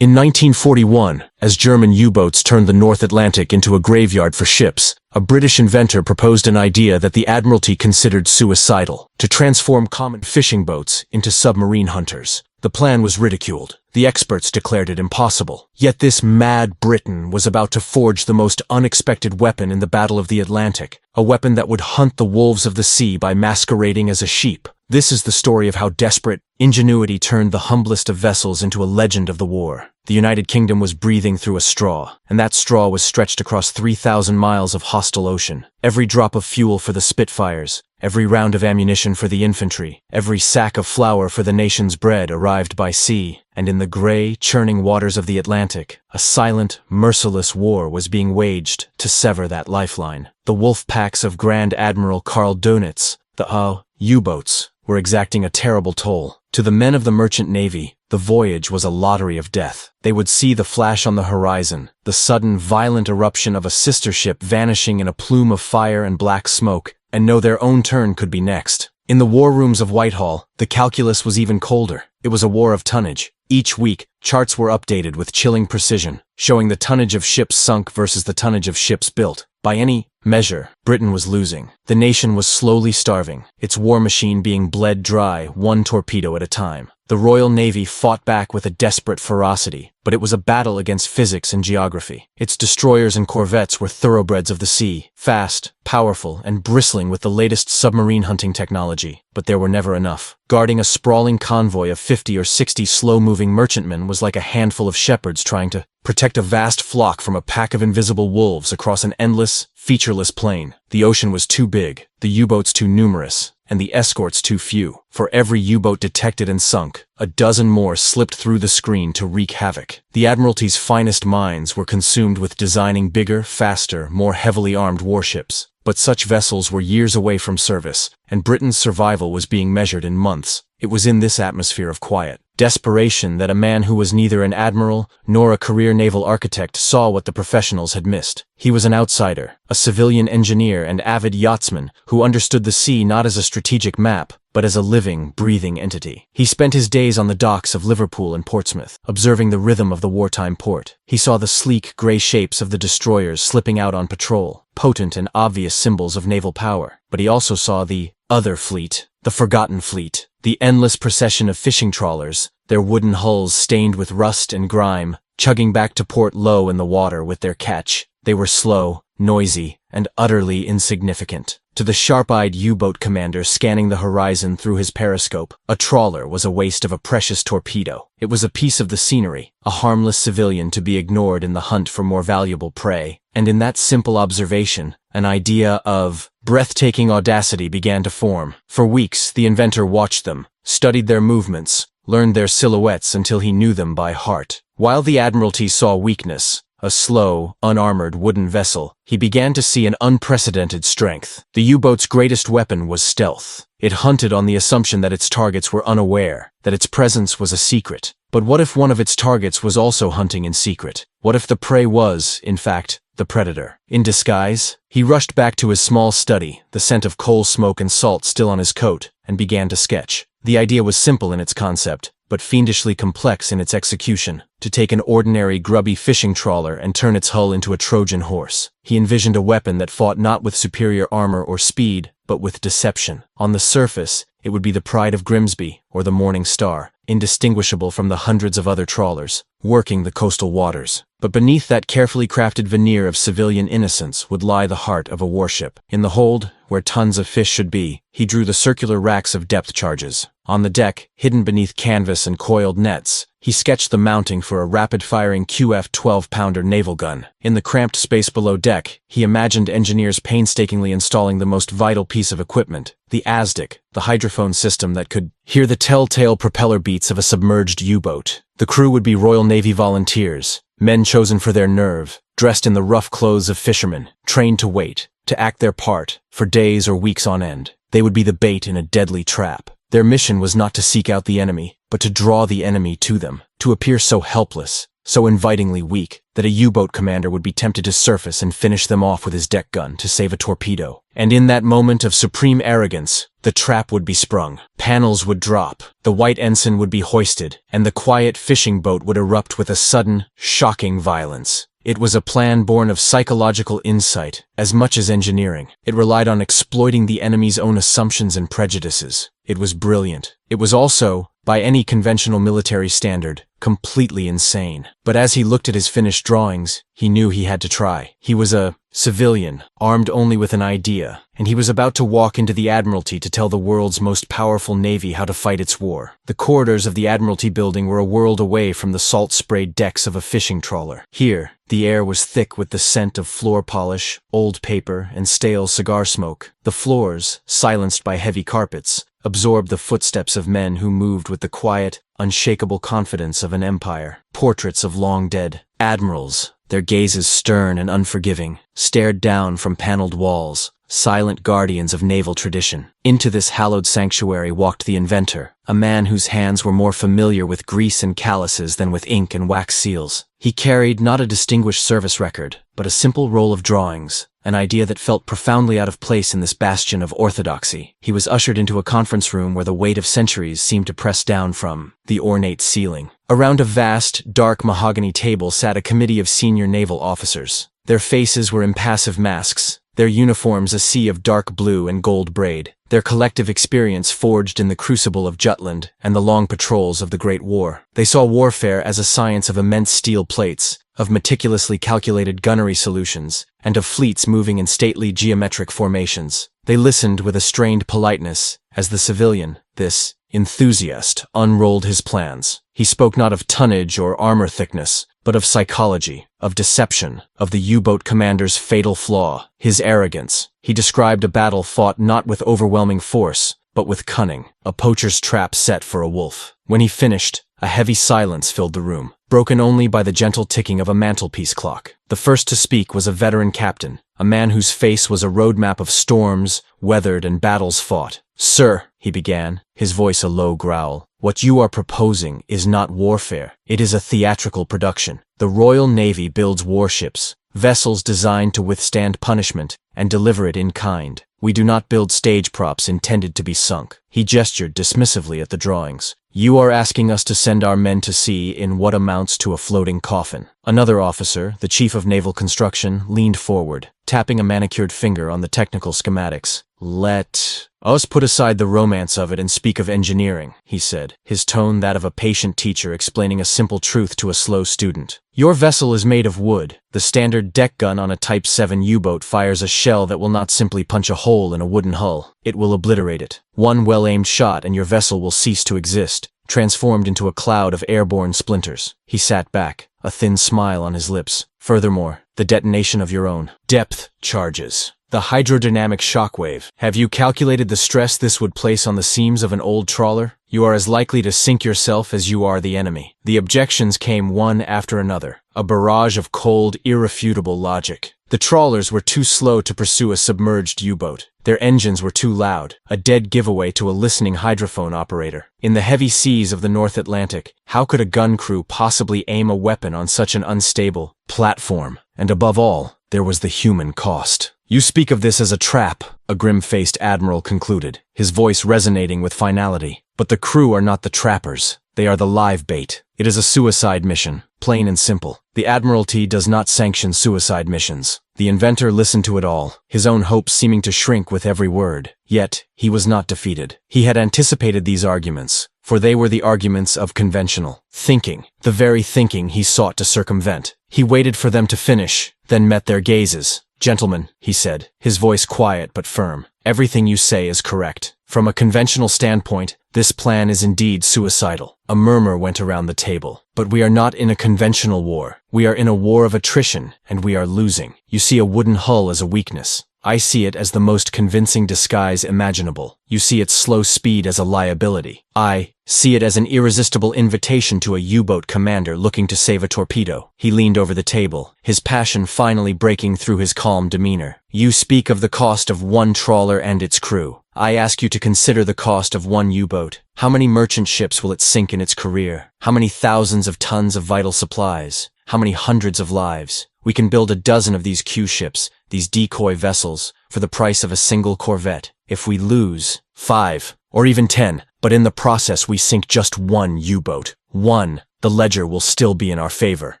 In 1941, as German U-boats turned the North Atlantic into a graveyard for ships, a British inventor proposed an idea that the Admiralty considered suicidal: to transform common fishing boats into submarine hunters. The plan was ridiculed. The experts declared it impossible. Yet this mad Briton was about to forge the most unexpected weapon in the Battle of the Atlantic, a weapon that would hunt the wolves of the sea by masquerading as a sheep. This is the story of how desperate ingenuity turned the humblest of vessels into a legend of the war. The United Kingdom was breathing through a straw, and that straw was stretched across 3,000 miles of hostile ocean. Every drop of fuel for the Spitfires, every round of ammunition for the infantry, every sack of flour for the nation's bread arrived by sea, and in the gray, churning waters of the Atlantic, a silent, merciless war was being waged to sever that lifeline. The wolf packs of Grand Admiral Karl Dönitz, the U-boats, were exacting a terrible toll. To the men of the merchant navy, the voyage was a lottery of death. They would see the flash on the horizon, the sudden, violent eruption of a sister ship vanishing in a plume of fire and black smoke, and know their own turn could be next. In the war rooms of Whitehall, the calculus was even colder. It was a war of tonnage. Each week, charts were updated with chilling precision, showing the tonnage of ships sunk versus the tonnage of ships built. By any measure, Britain was losing. The nation was slowly starving, its war machine being bled dry, one torpedo at a time. The Royal Navy fought back with a desperate ferocity, but it was a battle against physics and geography. Its destroyers and corvettes were thoroughbreds of the sea, fast, powerful, and bristling with the latest submarine hunting technology. But there were never enough. Guarding a sprawling convoy of 50 or 60 slow-moving merchantmen was like a handful of shepherds trying to protect a vast flock from a pack of invisible wolves across an endless, featureless plain. The ocean was too big, the U-boats too numerous, and the escorts too few. For every U-boat detected and sunk, a dozen more slipped through the screen to wreak havoc. The Admiralty's finest minds were consumed with designing bigger, faster, more heavily armed warships. But such vessels were years away from service, and Britain's survival was being measured in months. It was in this atmosphere of quiet desperation that a man who was neither an admiral nor a career naval architect saw what the professionals had missed. He was an outsider, a civilian engineer and avid yachtsman who understood the sea not as a strategic map, but as a living, breathing entity. He spent his days on the docks of Liverpool and Portsmouth, observing the rhythm of the wartime port. He saw the sleek, gray shapes of the destroyers slipping out on patrol, potent and obvious symbols of naval power. But he also saw the other fleet, the forgotten fleet, the endless procession of fishing trawlers, their wooden hulls stained with rust and grime, chugging back to port low in the water with their catch. They were slow, noisy, and utterly insignificant. To the sharp-eyed U-boat commander scanning the horizon through his periscope, a trawler was a waste of a precious torpedo. It was a piece of the scenery, a harmless civilian to be ignored in the hunt for more valuable prey. And in that simple observation, an idea of breathtaking audacity began to form. For weeks, the inventor watched them, studied their movements, learned their silhouettes until he knew them by heart. While the Admiralty saw weakness, a slow, unarmored wooden vessel, he began to see an unprecedented strength. The U-boat's greatest weapon was stealth. It hunted on the assumption that its targets were unaware, that its presence was a secret. But what if one of its targets was also hunting in secret? What if the prey was, in fact, the predator? In disguise, he rushed back to his small study, the scent of coal smoke and salt still on his coat, and began to sketch. The idea was simple in its concept, but fiendishly complex in its execution: to take an ordinary grubby fishing trawler and turn its hull into a Trojan horse. He envisioned a weapon that fought not with superior armor or speed, but with deception. On the surface, it would be the Pride of Grimsby, or the Morning Star, indistinguishable from the hundreds of other trawlers, working the coastal waters. But beneath that carefully crafted veneer of civilian innocence would lie the heart of a warship. In the hold, where tons of fish should be, he drew the circular racks of depth charges. On the deck, hidden beneath canvas and coiled nets, he sketched the mounting for a rapid-firing QF 12-pounder naval gun. In the cramped space below deck, he imagined engineers painstakingly installing the most vital piece of equipment, the ASDIC, the hydrophone system that could hear the telltale propeller beats of a submerged U-boat. The crew would be Royal Navy volunteers, men chosen for their nerve, dressed in the rough clothes of fishermen, trained to wait, to act their part, for days or weeks on end. They would be the bait in a deadly trap. Their mission was not to seek out the enemy, but to draw the enemy to them. To appear so helpless, so invitingly weak, that a U-boat commander would be tempted to surface and finish them off with his deck gun to save a torpedo. And in that moment of supreme arrogance, the trap would be sprung. Panels would drop, the white ensign would be hoisted, and the quiet fishing boat would erupt with a sudden, shocking violence. It was a plan born of psychological insight, as much as engineering. It relied on exploiting the enemy's own assumptions and prejudices. It was brilliant. It was also, by any conventional military standard, completely insane. But as he looked at his finished drawings, he knew he had to try. He was a civilian, armed only with an idea, and he was about to walk into the Admiralty to tell the world's most powerful navy how to fight its war. The corridors of the Admiralty building were a world away from the salt-sprayed decks of a fishing trawler. Here, the air was thick with the scent of floor polish, old paper, and stale cigar smoke. The floors, silenced by heavy carpets, absorbed the footsteps of men who moved with the quiet, unshakable confidence of an empire. Portraits of long-dead admirals, their gazes stern and unforgiving, stared down from paneled walls, silent guardians of naval tradition. Into this hallowed sanctuary walked the inventor, a man whose hands were more familiar with grease and calluses than with ink and wax seals. He carried not a distinguished service record, but a simple roll of drawings, an idea that felt profoundly out of place in this bastion of orthodoxy. He was ushered into a conference room where the weight of centuries seemed to press down from the ornate ceiling. Around a vast, dark mahogany table sat a committee of senior naval officers. Their faces were impassive masks, their uniforms a sea of dark blue and gold braid, their collective experience forged in the crucible of Jutland and the long patrols of the Great War. They saw warfare as a science of immense steel plates, of meticulously calculated gunnery solutions, and of fleets moving in stately geometric formations. They listened with a strained politeness as the civilian, this enthusiast, unrolled his plans. He spoke not of tonnage or armor thickness, but of psychology, of deception, of the U-boat commander's fatal flaw, his arrogance. He described a battle fought not with overwhelming force, but with cunning, a poacher's trap set for a wolf. When he finished, a heavy silence filled the room, broken only by the gentle ticking of a mantelpiece clock. The first to speak was a veteran captain, a man whose face was a roadmap of storms, weathered and battles fought. "Sir," he began, his voice a low growl, "what you are proposing is not warfare. It is a theatrical production. The Royal Navy builds warships, vessels designed to withstand punishment and deliver it in kind. We do not build stage props intended to be sunk." He gestured dismissively at the drawings. "You are asking us to send our men to sea in what amounts to a floating coffin." Another officer, the chief of naval construction, leaned forward, tapping a manicured finger on the technical schematics. "Let us put aside the romance of it and speak of engineering," he said, his tone that of a patient teacher explaining a simple truth to a slow student. "Your vessel is made of wood. The standard deck gun on a Type 7 U-boat fires a shell that will not simply punch a hole in a wooden hull. It will obliterate it. One well-aimed shot and your vessel will cease to exist, transformed into a cloud of airborne splinters." He sat back, a thin smile on his lips. "Furthermore, the detonation of your own depth charges, the hydrodynamic shockwave. Have you calculated the stress this would place on the seams of an old trawler? You are as likely to sink yourself as you are the enemy." The objections came one after another, a barrage of cold, irrefutable logic. The trawlers were too slow to pursue a submerged U-boat. Their engines were too loud, a dead giveaway to a listening hydrophone operator. In the heavy seas of the North Atlantic, how could a gun crew possibly aim a weapon on such an unstable platform? And above all, there was the human cost. "You speak of this as a trap," a grim-faced admiral concluded, his voice resonating with finality. "But the crew are not the trappers. They are the live bait. It is a suicide mission, plain and simple. The Admiralty does not sanction suicide missions." The inventor listened to it all, his own hopes seeming to shrink with every word. Yet, he was not defeated. He had anticipated these arguments, for they were the arguments of conventional thinking, the very thinking he sought to circumvent. He waited for them to finish, then met their gazes. "Gentlemen," he said, his voice quiet but firm, "everything you say is correct. From a conventional standpoint, this plan is indeed suicidal." A murmur went around the table. "But we are not in a conventional war. We are in a war of attrition, and we are losing. You see a wooden hull as a weakness. I see it as the most convincing disguise imaginable. You see its slow speed as a liability. I see it as an irresistible invitation to a U-boat commander looking to save a torpedo." He leaned over the table, his passion finally breaking through his calm demeanor. You speak of the cost of one trawler and its crew. I ask you to consider the cost of one U-boat. How many merchant ships will it sink in its career? How many thousands of tons of vital supplies? How many hundreds of lives? We can build a dozen of these Q-ships, these decoy vessels, for the price of a single corvette. If we lose 5, or even 10, but in the process we sink just one U-boat, the ledger will still be in our favor.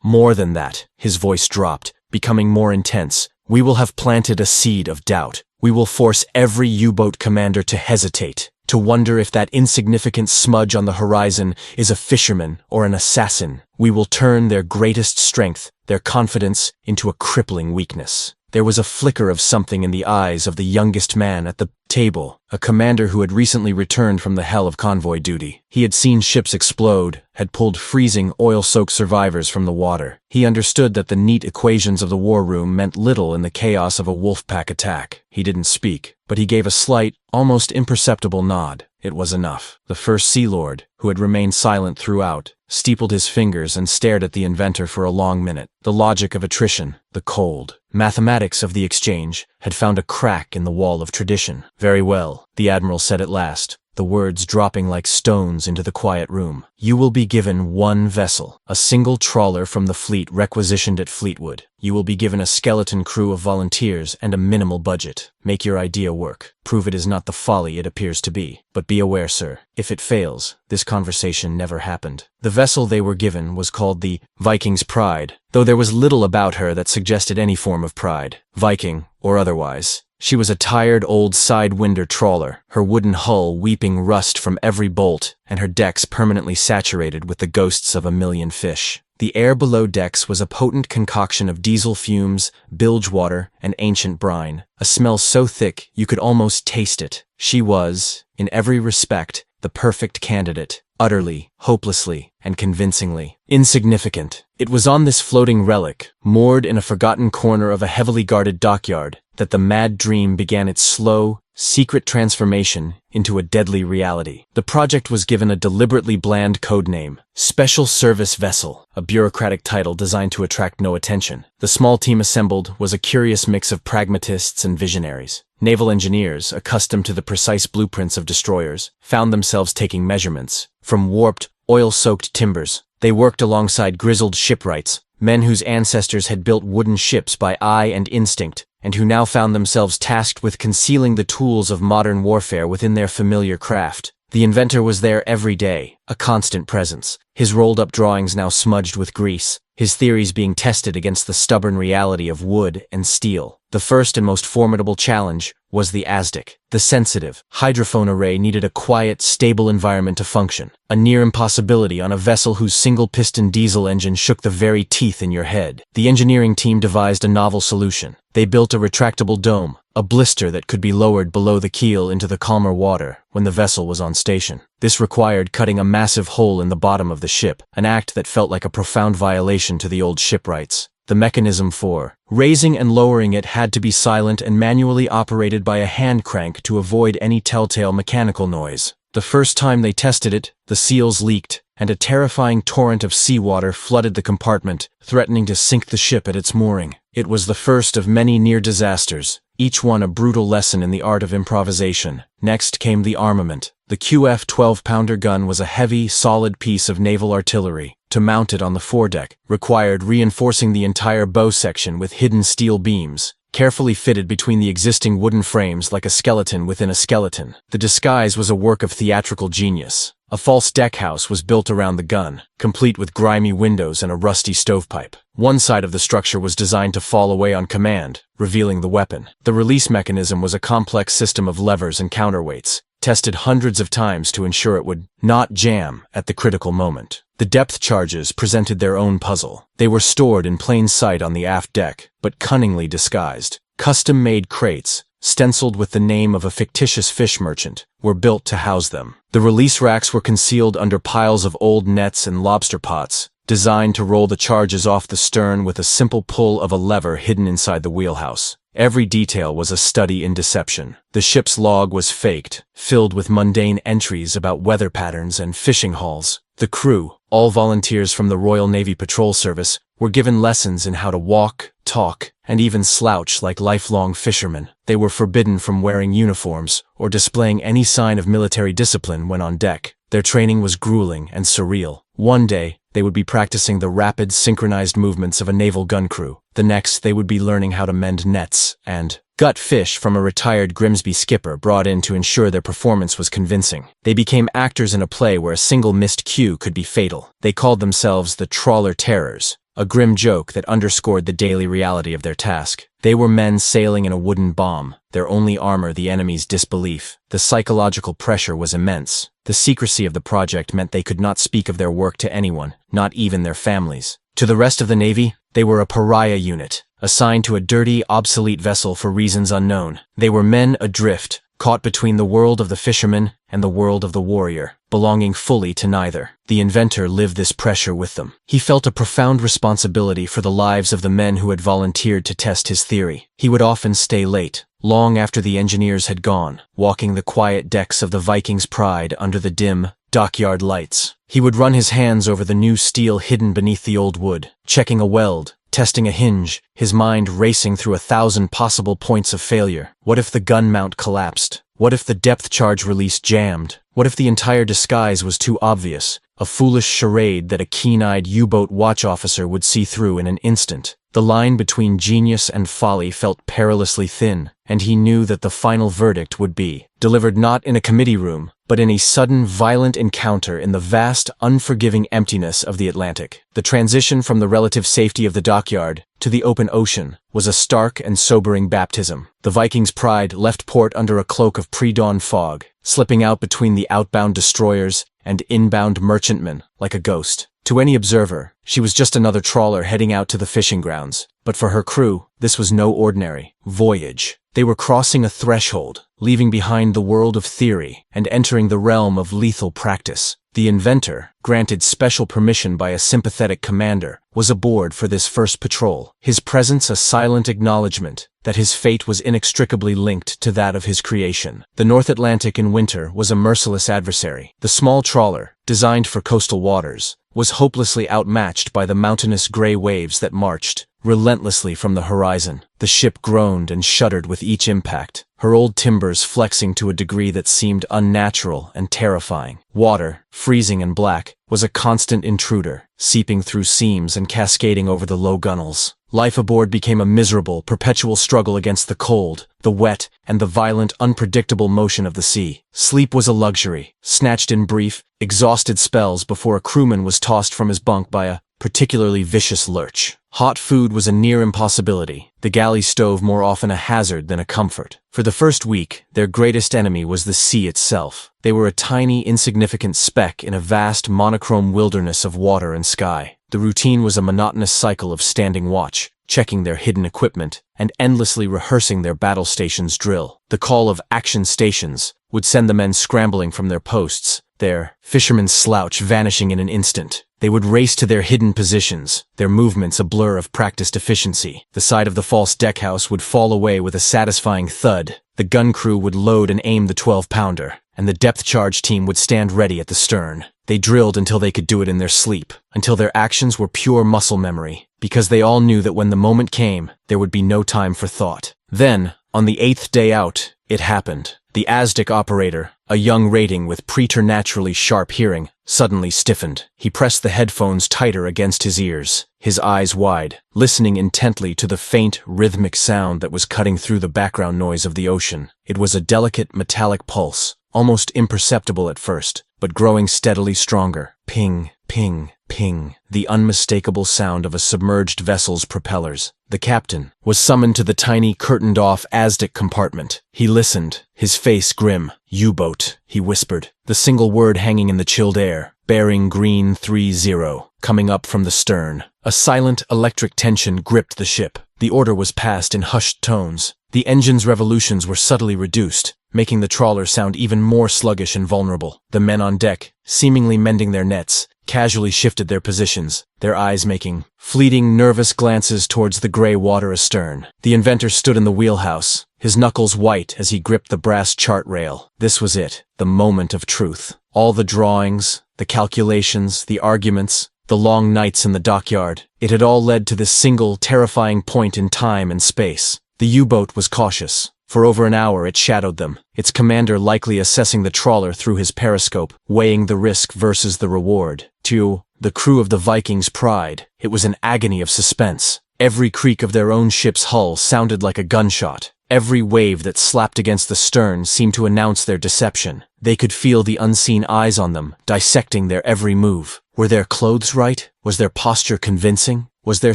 More than that, his voice dropped, becoming more intense. We will have planted a seed of doubt. We will force every U-boat commander to hesitate, to wonder if that insignificant smudge on the horizon is a fisherman or an assassin. We will turn their greatest strength, their confidence, into a crippling weakness. There was a flicker of something in the eyes of the youngest man at the table, a commander who had recently returned from the hell of convoy duty. He had seen ships explode, had pulled freezing, oil-soaked survivors from the water. He understood that the neat equations of the war room meant little in the chaos of a wolf pack attack. He didn't speak, but he gave a slight, almost imperceptible nod. It was enough. The first Sea Lord, who had remained silent throughout, steepled his fingers and stared at the inventor for a long minute. The logic of attrition, the cold mathematics of the exchange, had found a crack in the wall of tradition. Very well, the Admiral said at last, the words dropping like stones into the quiet room. You will be given one vessel, a single trawler from the fleet requisitioned at Fleetwood. You will be given a skeleton crew of volunteers and a minimal budget. Make your idea work. Prove it is not the folly it appears to be. But be aware, sir, if it fails, this conversation never happened. The vessel they were given was called the Viking's Pride, though there was little about her that suggested any form of pride, Viking or otherwise. She was a tired old sidewinder trawler, her wooden hull weeping rust from every bolt, and her decks permanently saturated with the ghosts of a million fish. The air below decks was a potent concoction of diesel fumes, bilge water, and ancient brine, a smell so thick you could almost taste it. She was, in every respect, the perfect candidate, utterly, hopelessly, and convincingly insignificant. It was on this floating relic, moored in a forgotten corner of a heavily guarded dockyard, that the mad dream began its slow, secret transformation into a deadly reality. The project was given a deliberately bland code name, Special Service Vessel, a bureaucratic title designed to attract no attention. The small team assembled was a curious mix of pragmatists and visionaries. Naval engineers, accustomed to the precise blueprints of destroyers, found themselves taking measurements from warped, oil-soaked timbers. They worked alongside grizzled shipwrights, men whose ancestors had built wooden ships by eye and instinct, and who now found themselves tasked with concealing the tools of modern warfare within their familiar craft. The inventor was there every day, a constant presence, his rolled-up drawings now smudged with grease, his theories being tested against the stubborn reality of wood and steel. The first and most formidable challenge was the ASDIC. The sensitive, hydrophone array needed a quiet, stable environment to function, a near impossibility on a vessel whose single-piston diesel engine shook the very teeth in your head. The engineering team devised a novel solution. They built a retractable dome, a blister that could be lowered below the keel into the calmer water when the vessel was on station. This required cutting a massive hole in the bottom of the ship, an act that felt like a profound violation to the old shipwrights. The mechanism for raising and lowering it had to be silent and manually operated by a hand crank to avoid any telltale mechanical noise. The first time they tested it, the seals leaked, and a terrifying torrent of seawater flooded the compartment, threatening to sink the ship at its mooring. It was the first of many near disasters, each one a brutal lesson in the art of improvisation. Next came the armament. The QF 12-pounder gun was a heavy, solid piece of naval artillery. To mount it on the foredeck required reinforcing the entire bow section with hidden steel beams, carefully fitted between the existing wooden frames like a skeleton within a skeleton. The disguise was a work of theatrical genius. A false deckhouse was built around the gun, complete with grimy windows and a rusty stovepipe. One side of the structure was designed to fall away on command, revealing the weapon. The release mechanism was a complex system of levers and counterweights, tested hundreds of times to ensure it would not jam at the critical moment. The depth charges presented their own puzzle. They were stored in plain sight on the aft deck, but cunningly disguised. Custom-made crates, stenciled with the name of a fictitious fish merchant, were built to house them. The release racks were concealed under piles of old nets and lobster pots, designed to roll the charges off the stern with a simple pull of a lever hidden inside the wheelhouse. Every detail was a study in deception. The ship's log was faked, filled with mundane entries about weather patterns and fishing hauls. The crew, all volunteers from the Royal Navy Patrol Service, were given lessons in how to walk, talk, and even slouch like lifelong fishermen. They were forbidden from wearing uniforms or displaying any sign of military discipline when on deck. Their training was grueling and surreal. One day, they would be practicing the rapid, synchronized movements of a naval gun crew. The next, they would be learning how to mend nets and gut fish from a retired Grimsby skipper brought in to ensure their performance was convincing. They became actors in a play where a single missed cue could be fatal. They called themselves the Trawler Terrors, a grim joke that underscored the daily reality of their task. They were men sailing in a wooden bomb, their only armor the enemy's disbelief. The psychological pressure was immense. The secrecy of the project meant they could not speak of their work to anyone, not even their families. To the rest of the Navy, they were a pariah unit, assigned to a dirty, obsolete vessel for reasons unknown. They were men adrift, caught between the world of the fisherman and the world of the warrior, belonging fully to neither. The inventor lived this pressure with them. He felt a profound responsibility for the lives of the men who had volunteered to test his theory. He would often stay late, long after the engineers had gone, walking the quiet decks of the Viking's Pride under the dim, dockyard lights. He would run his hands over the new steel hidden beneath the old wood, checking a weld, testing a hinge, his mind racing through 1,000 possible points of failure. What if the gun mount collapsed? What if the depth charge release jammed? What if the entire disguise was too obvious? A foolish charade that a keen-eyed U-boat watch officer would see through in an instant. The line between genius and folly felt perilously thin, and he knew that the final verdict would be delivered not in a committee room, but in a sudden, violent encounter in the vast, unforgiving emptiness of the Atlantic. The transition from the relative safety of the dockyard to the open ocean was a stark and sobering baptism. The Viking's Pride left port under a cloak of pre-dawn fog, slipping out between the outbound destroyers and inbound merchantmen like a ghost. To any observer, she was just another trawler heading out to the fishing grounds. But for her crew, this was no ordinary voyage. They were crossing a threshold, leaving behind the world of theory and entering the realm of lethal practice. The inventor, granted special permission by a sympathetic commander, was aboard for this first patrol, his presence a silent acknowledgement that his fate was inextricably linked to that of his creation. The North Atlantic in winter was a merciless adversary. The small trawler, designed for coastal waters, was hopelessly outmatched by the mountainous gray waves that marched relentlessly from the horizon. The ship groaned and shuddered with each impact, her old timbers flexing to a degree that seemed unnatural and terrifying. Water, freezing and black, was a constant intruder, seeping through seams and cascading over the low gunwales. Life aboard became a miserable, perpetual struggle against the cold, the wet, and the violent, unpredictable motion of the sea. Sleep was a luxury, snatched in brief, exhausted spells before a crewman was tossed from his bunk by a particularly vicious lurch. Hot food was a near impossibility, the galley stove more often a hazard than a comfort. For the first week, their greatest enemy was the sea itself. They were a tiny, insignificant speck in a vast, monochrome wilderness of water and sky. The routine was a monotonous cycle of standing watch, checking their hidden equipment, and endlessly rehearsing their battle stations drill. The call of action stations would send the men scrambling from their posts, their fisherman's slouch vanishing in an instant. They would race to their hidden positions, their movements a blur of practiced efficiency. The side of the false deckhouse would fall away with a satisfying thud. The gun crew would load and aim the 12-pounder, and the depth charge team would stand ready at the stern. They drilled until they could do it in their sleep, until their actions were pure muscle memory, because they all knew that when the moment came, there would be no time for thought. Then, on the 8th day out, it happened. The Aztec operator, a young rating with preternaturally sharp hearing, suddenly stiffened. He pressed the headphones tighter against his ears, his eyes wide, listening intently to the faint, rhythmic sound that was cutting through the background noise of the ocean. It was a delicate, metallic pulse, almost imperceptible at first, but growing steadily stronger. Ping, ping, ping, the unmistakable sound of a submerged vessel's propellers. The captain was summoned to the tiny, curtained-off Aztec compartment. He listened, his face grim. U-boat, he whispered, the single word hanging in the chilled air. Bearing green 30, coming up from the stern. A silent, electric tension gripped the ship. The order was passed in hushed tones. The engine's revolutions were subtly reduced, making the trawler sound even more sluggish and vulnerable. The men on deck, seemingly mending their nets, casually shifted their positions, their eyes making fleeting, nervous glances towards the gray water astern. The inventor stood in the wheelhouse, his knuckles white as he gripped the brass chart rail. This was it, the moment of truth. All the drawings, the calculations, the arguments, the long nights in the dockyard. It had all led to this single, terrifying point in time and space. The U-boat was cautious. For over an hour it shadowed them, its commander likely assessing the trawler through his periscope, weighing the risk versus the reward. To the crew of the Viking's Pride, it was an agony of suspense. Every creak of their own ship's hull sounded like a gunshot. Every wave that slapped against the stern seemed to announce their deception. They could feel the unseen eyes on them, dissecting their every move. Were their clothes right? Was their posture convincing? Was there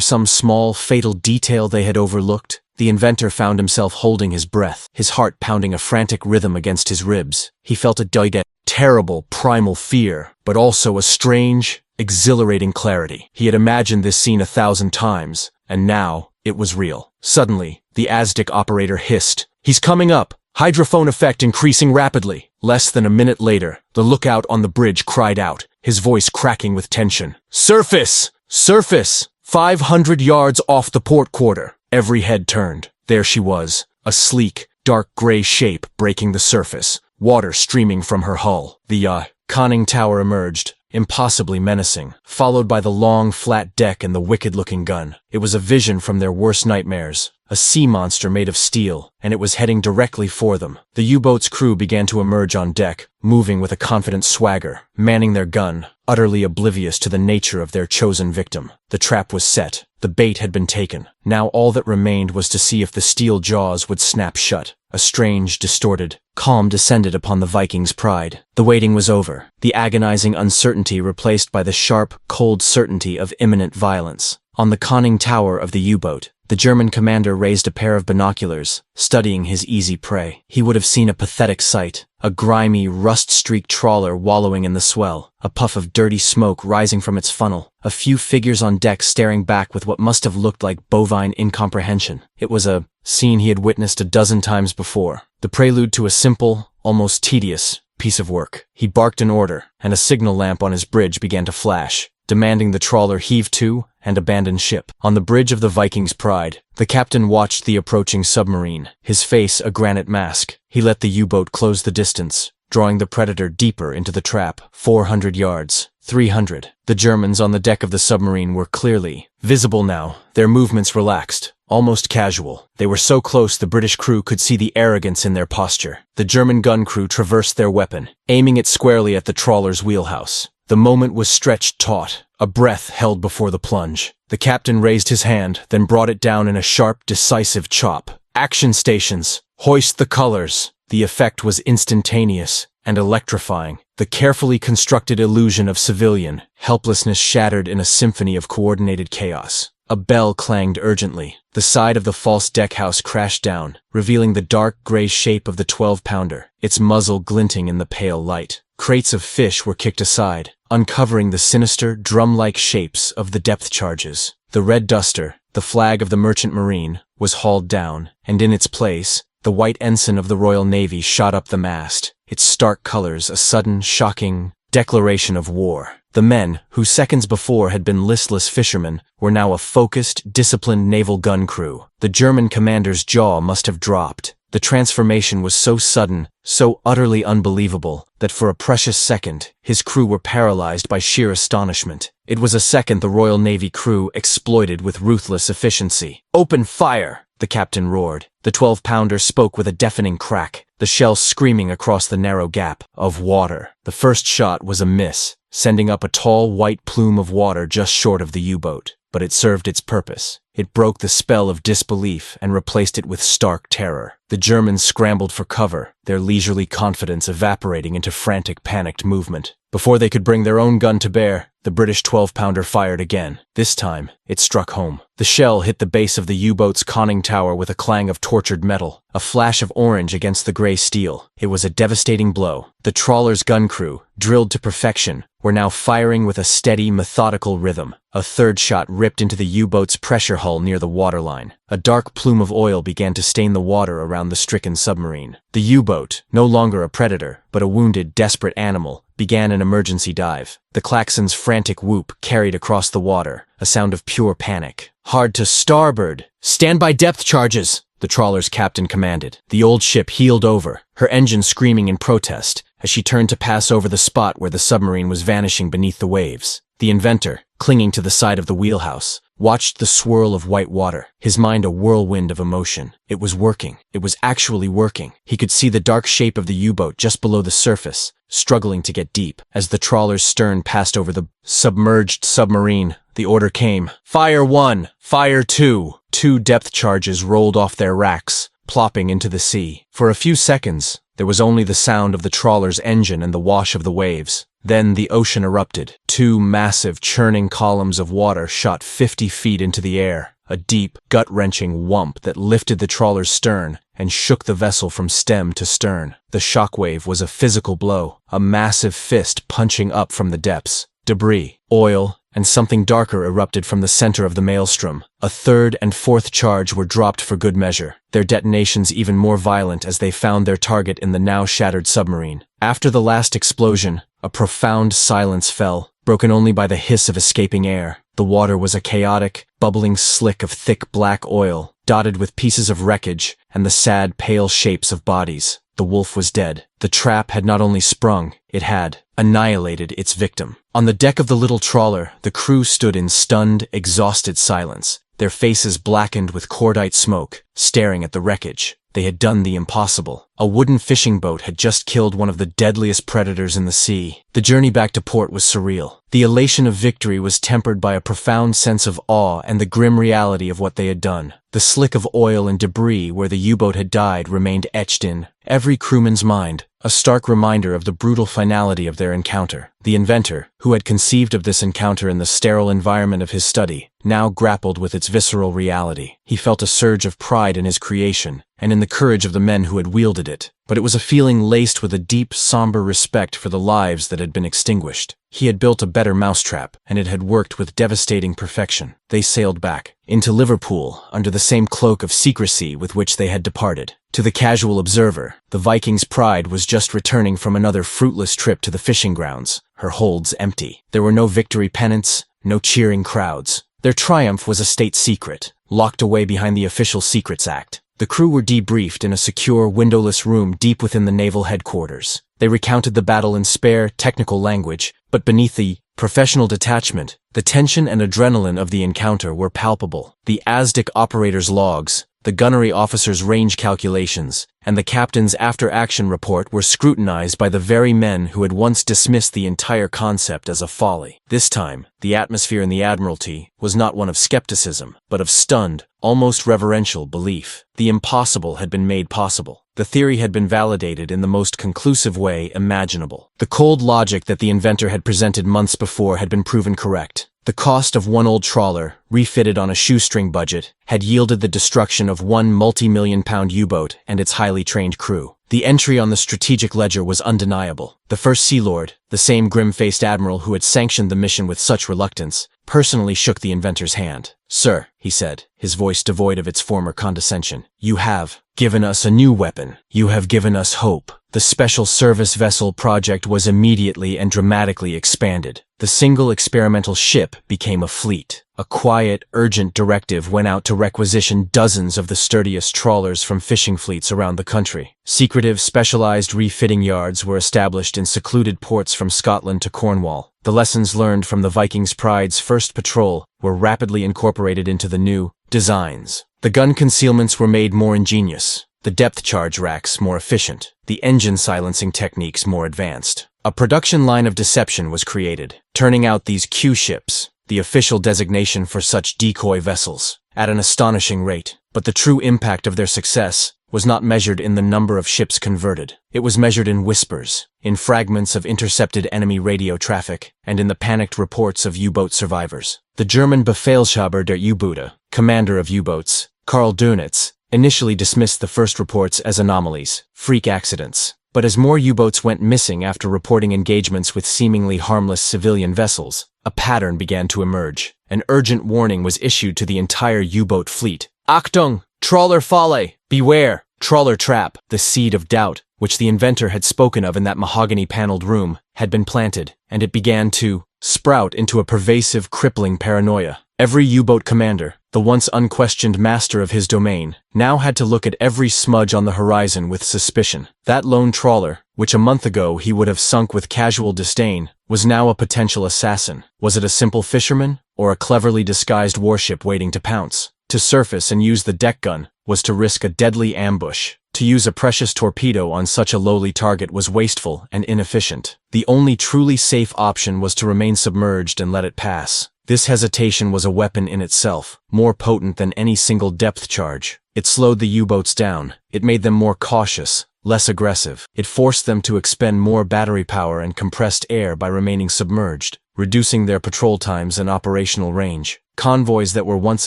some small, fatal detail they had overlooked? The inventor found himself holding his breath, his heart pounding a frantic rhythm against his ribs. He felt a terrible, primal fear, but also a strange, exhilarating clarity. He had imagined this scene 1,000 times, and now it was real. Suddenly, the Aztec operator hissed, "He's coming up!" Hydrophone effect increasing rapidly. Less than a minute later, the lookout on the bridge cried out, his voice cracking with tension. "Surface! Surface! 500 yards off the port quarter." Every head turned. There she was, a sleek, dark gray shape breaking the surface, water streaming from her hull. The conning tower emerged, impossibly menacing, followed by the long, flat deck and the wicked-looking gun. It was a vision from their worst nightmares. A sea monster made of steel, and it was heading directly for them. The U-boat's crew began to emerge on deck, moving with a confident swagger, manning their gun, utterly oblivious to the nature of their chosen victim. The trap was set. The bait had been taken. Now all that remained was to see if the steel jaws would snap shut. A strange, distorted calm descended upon the Viking's Pride. The waiting was over, the agonizing uncertainty replaced by the sharp, cold certainty of imminent violence. On the conning tower of the U-boat, the German commander raised a pair of binoculars, studying his easy prey. He would have seen a pathetic sight, a grimy, rust-streaked trawler wallowing in the swell, a puff of dirty smoke rising from its funnel, a few figures on deck staring back with what must have looked like bovine incomprehension. It was a scene he had witnessed a dozen times before, the prelude to a simple, almost tedious, piece of work. He barked an order, and a signal lamp on his bridge began to flash, demanding the trawler heave to and abandon ship. On the bridge of the Viking's Pride, the captain watched the approaching submarine, his face a granite mask. He let the U-boat close the distance, drawing the predator deeper into the trap. 400 yards, 300. The Germans on the deck of the submarine were clearly visible now, their movements relaxed, almost casual. They were so close the British crew could see the arrogance in their posture. The German gun crew traversed their weapon, aiming it squarely at the trawler's wheelhouse. The moment was stretched taut, a breath held before the plunge. The captain raised his hand, then brought it down in a sharp, decisive chop. "Action stations! Hoist the colors!" The effect was instantaneous and electrifying. The carefully constructed illusion of civilian helplessness shattered in a symphony of coordinated chaos. A bell clanged urgently. The side of the false deckhouse crashed down, revealing the dark gray shape of the 12-pounder, its muzzle glinting in the pale light. Crates of fish were kicked aside, uncovering the sinister, drum-like shapes of the depth charges. The red duster, the flag of the Merchant Marine, was hauled down, and in its place, the white ensign of the Royal Navy shot up the mast, its stark colors a sudden, shocking declaration of war. The men, who seconds before had been listless fishermen, were now a focused, disciplined naval gun crew. The German commander's jaw must have dropped. The transformation was so sudden, so utterly unbelievable, that for a precious second, his crew were paralyzed by sheer astonishment. It was a second the Royal Navy crew exploited with ruthless efficiency. "Open fire!" the captain roared. The 12-pounder spoke with a deafening crack, the shell screaming across the narrow gap of water. The first shot was a miss, sending up a tall white plume of water just short of the U-boat. But it served its purpose. It broke the spell of disbelief and replaced it with stark terror. The Germans scrambled for cover, their leisurely confidence evaporating into frantic, panicked movement. Before they could bring their own gun to bear, the British 12-pounder fired again. This time, it struck home. The shell hit the base of the U-boat's conning tower with a clang of tortured metal, a flash of orange against the gray steel. It was a devastating blow. The trawler's gun crew, drilled to perfection, were now firing with a steady, methodical rhythm. A third shot ripped into the U-boat's pressure hull near the waterline. A dark plume of oil began to stain the water around the stricken submarine. The U-boat, no longer a predator, but a wounded, desperate animal, began an emergency dive. The klaxon's frantic whoop carried across the water, a sound of pure panic. "Hard to starboard! Stand by depth charges!" the trawler's captain commanded. The old ship heeled over, her engine screaming in protest, as she turned to pass over the spot where the submarine was vanishing beneath the waves. The Inventor, clinging to the side of the wheelhouse, watched the swirl of white water, his mind a whirlwind of emotion. It was working. It was actually working. He could see the dark shape of the U-boat just below the surface, struggling to get deep. As the trawler's stern passed over the submerged submarine, the order came. Fire 1! Fire 2! 2 depth charges rolled off their racks, plopping into the sea. For a few seconds, there was only the sound of the trawler's engine and the wash of the waves. Then the ocean erupted. 2 massive, churning columns of water shot 50 feet into the air, a deep, gut-wrenching whump that lifted the trawler's stern and shook the vessel from stem to stern. The shockwave was a physical blow, a massive fist punching up from the depths. Debris, oil, and something darker erupted from the center of the maelstrom. A 3rd and 4th charge were dropped for good measure, their detonations even more violent as they found their target in the now shattered submarine. After the last explosion, a profound silence fell, broken only by the hiss of escaping air. The water was a chaotic, bubbling slick of thick black oil, dotted with pieces of wreckage and the sad, pale shapes of bodies. The wolf was dead. The trap had not only sprung, it had annihilated its victim. On the deck of the little trawler, the crew stood in stunned, exhausted silence, their faces blackened with cordite smoke, staring at the wreckage. They had done the impossible. A wooden fishing boat had just killed one of the deadliest predators in the sea. The journey back to port was surreal. The elation of victory was tempered by a profound sense of awe and the grim reality of what they had done. The slick of oil and debris where the U-boat had died remained etched in every crewman's mind, a stark reminder of the brutal finality of their encounter. The inventor, who had conceived of this encounter in the sterile environment of his study, now grappled with its visceral reality. He felt a surge of pride in his creation, and in the courage of the men who had wielded it, but it was a feeling laced with a deep, somber respect for the lives that had been extinguished. He had built a better mousetrap, and it had worked with devastating perfection. They sailed back into Liverpool under the same cloak of secrecy with which they had departed. To the casual observer, the Viking's pride was just returning from another fruitless trip to the fishing grounds, her holds empty. There were no victory pennants, no cheering crowds. Their triumph was a state secret, locked away behind the Official Secrets Act. The crew were debriefed in a secure, windowless room deep within the naval headquarters. They recounted the battle in spare, technical language, but beneath the professional detachment, the tension and adrenaline of the encounter were palpable. The ASDIC operator's logs, the gunnery officer's range calculations, and the captain's after-action report were scrutinized by the very men who had once dismissed the entire concept as a folly. This time, the atmosphere in the Admiralty was not one of skepticism, but of stunned, almost reverential belief. The impossible had been made possible. The theory had been validated in the most conclusive way imaginable. The cold logic that the inventor had presented months before had been proven correct. The cost of one old trawler, refitted on a shoestring budget, had yielded the destruction of one multi-million-pound U-boat and its highly trained crew. The entry on the strategic ledger was undeniable. The first Sea Lord, the same grim-faced admiral who had sanctioned the mission with such reluctance, personally shook the inventor's hand. "Sir," he said, his voice devoid of its former condescension, "you have given us a new weapon. You have given us hope." The Special Service Vessel project was immediately and dramatically expanded. The single experimental ship became a fleet. A quiet, urgent directive went out to requisition dozens of the sturdiest trawlers from fishing fleets around the country. Secretive, specialized refitting yards were established in secluded ports from Scotland to Cornwall. The lessons learned from the Viking's Pride's first patrol were rapidly incorporated into the new designs. The gun concealments were made more ingenious, the depth charge racks more efficient, the engine silencing techniques more advanced. A production line of deception was created, turning out these Q ships, the official designation for such decoy vessels, at an astonishing rate. But the true impact of their success was not measured in the number of ships converted. It was measured in whispers, in fragments of intercepted enemy radio traffic, and in the panicked reports of U-boat survivors. The German Befehlshaber der U-Boote, commander of U-boats, Karl Dönitz, initially dismissed the first reports as anomalies, freak accidents. But as more U-boats went missing after reporting engagements with seemingly harmless civilian vessels, a pattern began to emerge. An urgent warning was issued to the entire U-boat fleet. Achtung! Trawler Falle! Beware! Trawler trap! The seed of doubt, which the inventor had spoken of in that mahogany-paneled room, had been planted, and it began to sprout into a pervasive, crippling paranoia. Every U-boat commander, the once unquestioned master of his domain, now had to look at every smudge on the horizon with suspicion. That lone trawler, which a month ago he would have sunk with casual disdain, was now a potential assassin. Was it a simple fisherman, or a cleverly disguised warship waiting to pounce? To surface and use the deck gun was to risk a deadly ambush. To use a precious torpedo on such a lowly target was wasteful and inefficient. The only truly safe option was to remain submerged and let it pass. This hesitation was a weapon in itself, more potent than any single depth charge. It slowed the U-boats down. It made them more cautious, less aggressive. It forced them to expend more battery power and compressed air by remaining submerged, reducing their patrol times and operational range. Convoys that were once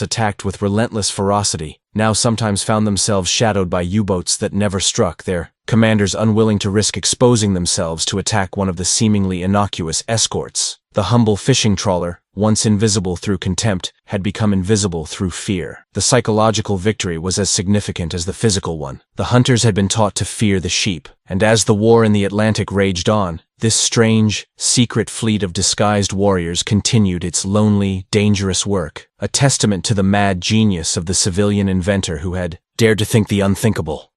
attacked with relentless ferocity now sometimes found themselves shadowed by U-boats that never struck, their commanders unwilling to risk exposing themselves to attack one of the seemingly innocuous escorts. The humble fishing trawler, once invisible through contempt, had become invisible through fear. The psychological victory was as significant as the physical one. The hunters had been taught to fear the sheep, and as the war in the Atlantic raged on, this strange, secret fleet of disguised warriors continued its lonely, dangerous work, a testament to the mad genius of the civilian inventor who had dared to think the unthinkable.